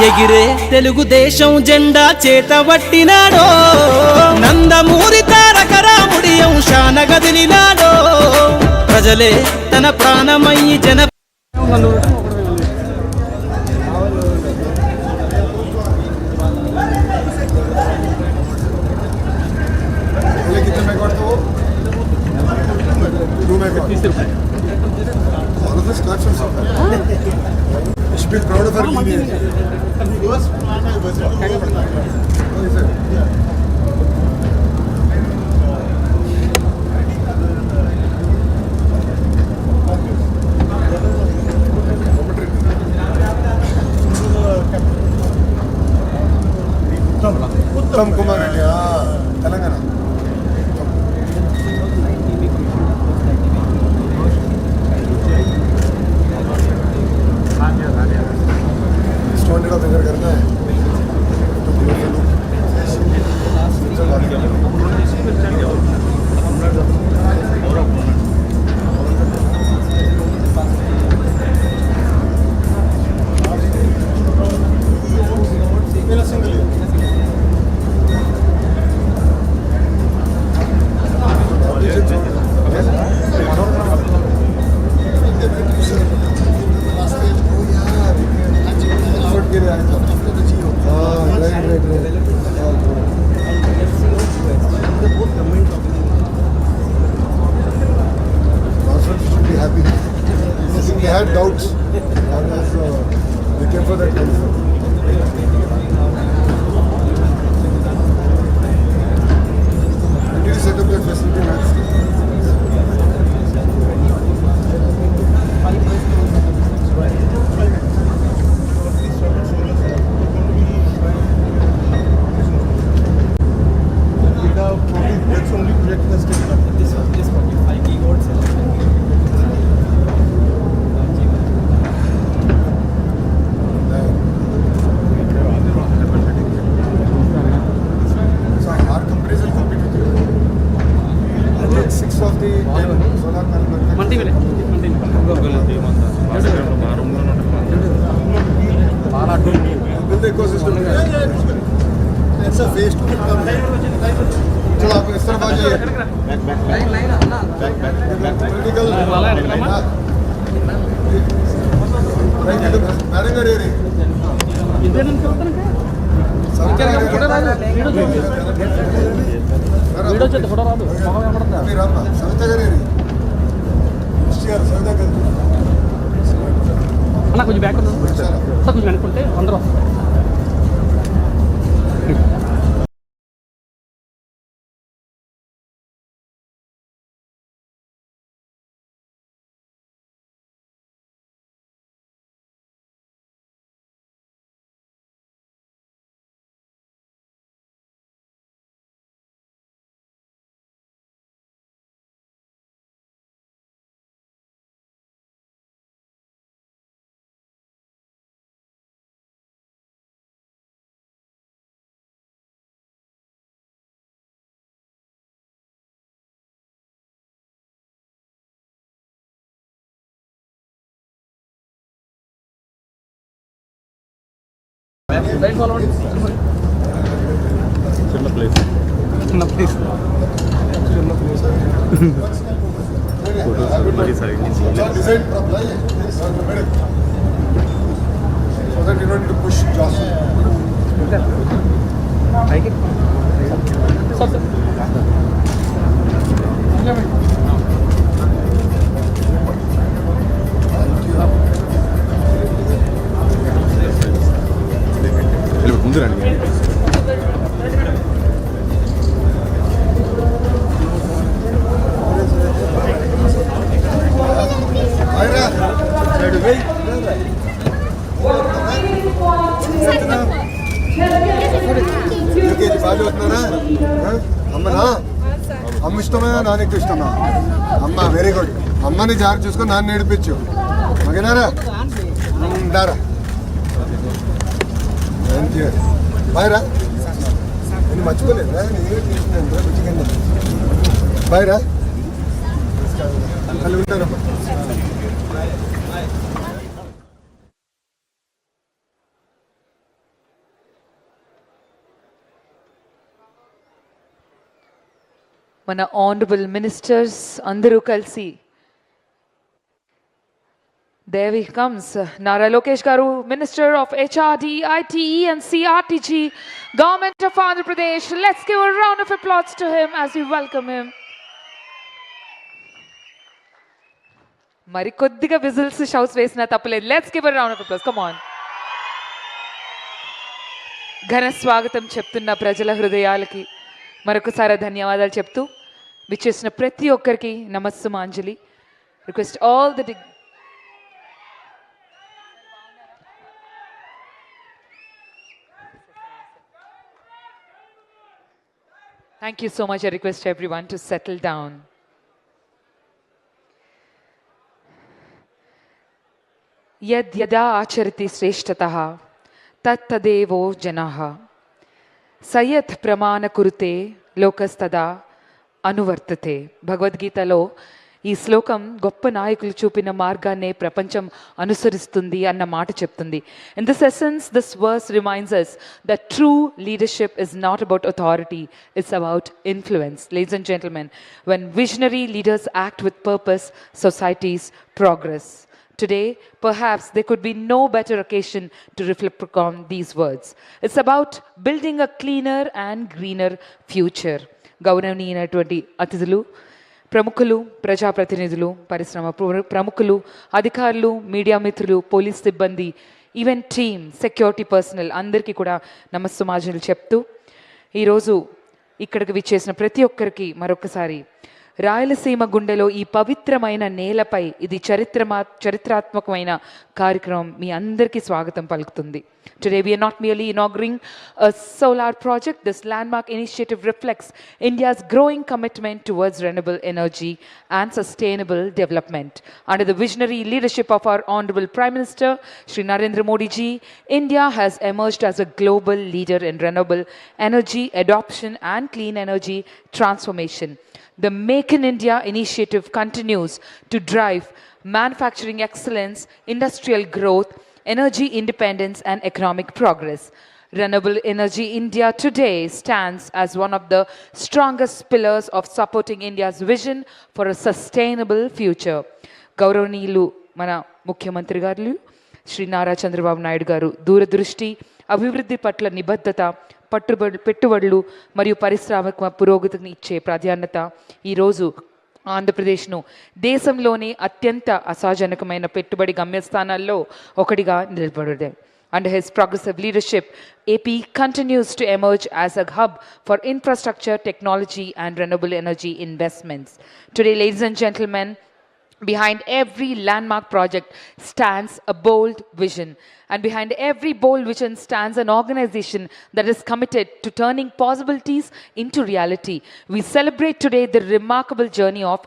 ఎగిరే తెలుగుదేశం జెండా చేతబట్టినాడో నందమూరి తారక రాముడి అంశాన గదిలినాడో ప్రజలే తన ప్రాణమయ్యి జన Should be proud of our lineage. Uttam Kumar Reddy, Telangana. Figure करना है They had doubts. They came for that. When did you set up that facility next? That's only project that's taken up. This one, 5 gigawatts. Ecosystem. It's a phase to come. चलो आप इस तरफ आ जाइए. Critical. Madam का रेरी. Video चलते photo रादू. अभी रामा. सविता का रेरी. Share Savita का. अन्ना कुछ बैक करो. सब कुछ मैंने करते अंदर. చిన్న ప్లేస్ మరి సైడ్ నుంచి design so that you don't need to push jaws పైకి సర్ ముందు రండి బాగా వస్తున్నారా అమ్మనా అమ్మ ఇష్టమా నాన్నకి ఇష్టమా అమ్మ వెరీ గుడ్ అమ్మని జాగ్రత్త చూసుకొని నాన్న నేర్పించు ఓకేనారా దారా బాయ్ రా నేను మర్చిపోలేదురా బాయ్ రా వాళ్ళు ఉంటారమ్మా మన ఆనరబుల్ మినిస్టర్స్ అందరూ కలిసి there he comes, Nara Lokesh Garu, Minister of HRD, ITE and CRTG, Government of Andhra Pradesh. Let's give a round of applause to him as we welcome him. మరి కొద్దిగా whistles shouts వేసినా తప్పలేదు. Let's give a round of applause. Come on. ఘన స్వాగతం చెప్తున్న ప్రజల హృదయాలకి మరొకసారి ధన్యవాదాలు చెప్తూ విచ్చేసిన ప్రతి ఒక్కరికి నమస్సుమాంజలి. Request all the Thank you so much. I request everyone to settle down. Yad yada acharati shreshtatah tat tadevo janaha sayat pramana kurute lokastada అనువర్తతే. భగవద్గీతలో ఈ శ్లోకం గొప్ప నాయకులు చూపిన మార్గాన్నే ప్రపంచం అనుసరిస్తుంది అన్న మాట చెప్తుంది. In this essence, this verse reminds us that true leadership is not about authority, it's about influence. Ladies and gentlemen, when visionary leaders act with purpose, societies progress. Today, perhaps there could be no better occasion to reflect upon these words. It's about building a cleaner and greener future. గౌరవనీయులైనటువంటి అతిథులు, ప్రముఖులు, ప్రజాప్రతినిధులు, పరిశ్రమ ప్రముఖులు, అధికారులు, media మిత్రులు, police సిబ్బంది, event team, security personal అందరికీ కూడా నమస్సుమాంజలి చెప్తూ ఈరోజు ఇక్కడికి విచ్చేసిన ప్రతి ఒక్కరికి మరొకసారి రాయలసీమ గుండెలో ఈ పవిత్రమైన నేలపై ఇది చరిత్రాత్మకమైన కార్యక్రమం మీ అందరికీ స్వాగతం పలుకుతుంది. Today we are not merely inaugurating a solar project. This landmark initiative reflects India's growing commitment towards renewable energy and sustainable development. Under the visionary leadership of our Honorable Prime Minister, Shri Narendra Modi ji, India has emerged as a global leader in renewable energy adoption and clean energy transformation. The Make in India initiative continues to drive manufacturing excellence, industrial growth, energy independence and economic progress. Renewable Energy India today stands as one of the strongest pillars of supporting India's vision for a sustainable future. గౌరవనీయులు మన ముఖ్యమంత్రి గారు శ్రీ నారా చంద్రబాబు నాయుడు గారు దూరదృష్టి, అభివృద్ధి పట్ల నిబద్ధత, పెట్టుబడులు మరియు పారిశ్రామిక పురోగతిని ఇచ్చే ప్రాధాన్యత ఈరోజు ఆంధ్రప్రదేశ్ను దేశంలోనే అత్యంత అసాజనకమైన పెట్టుబడి గమ్యస్థానాల్లో ఒకటిగా నిలబడింది. Under his progressive leadership, AP continues to emerge as a hub for infrastructure, technology and renewable energy investments. Today, ladies and gentlemen, behind every landmark project stands a bold vision. And behind every bold vision stands an organization that is committed to turning possibilities into reality. We celebrate today the remarkable journey of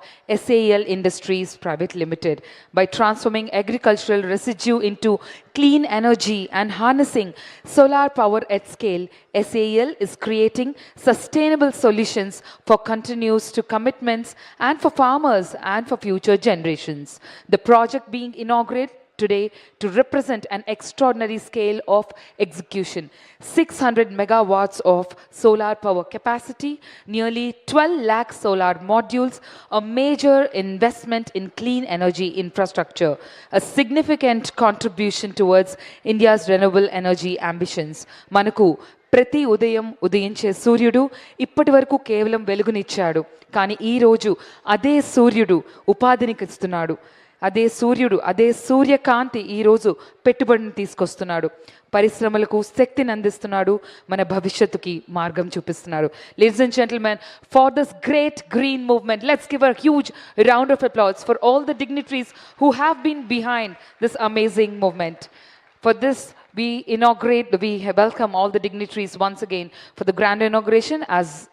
SAEL Industries Private Limited. By transforming agricultural residue into clean energy and harnessing solar power at scale, SAEL is creating sustainable solutions for continuous to commitments and for farmers and for future generations. The project being inaugurated today to represent an extraordinary scale of execution. 600 megawatts of solar power capacity, nearly 12 lakh solar modules, a major investment in clean energy infrastructure, a significant contribution towards India's renewable energy ambitions. Manaku ప్రతి ఉదయం ఉదయించే సూర్యుడు ఇప్పటి వరకు కేవలం వెలుగునిచ్చాడు, కానీ ఈరోజు అదే సూర్యుడు ఉపాధిని ఇస్తున్నాడు. అదే సూర్యుడు, అదే సూర్యకాంతి ఈరోజు పెట్టుబడిని తీసుకొస్తున్నాడు, పరిశ్రమలకు శక్తిని అందిస్తున్నాడు, మన భవిష్యత్తుకి మార్గం చూపిస్తున్నాడు. Ladies and gentlemen, for this great green movement, let's give a huge round of applause for all the dignitaries who have been behind this amazing movement. For this, we welcome all the dignitaries once again for the grand inauguration as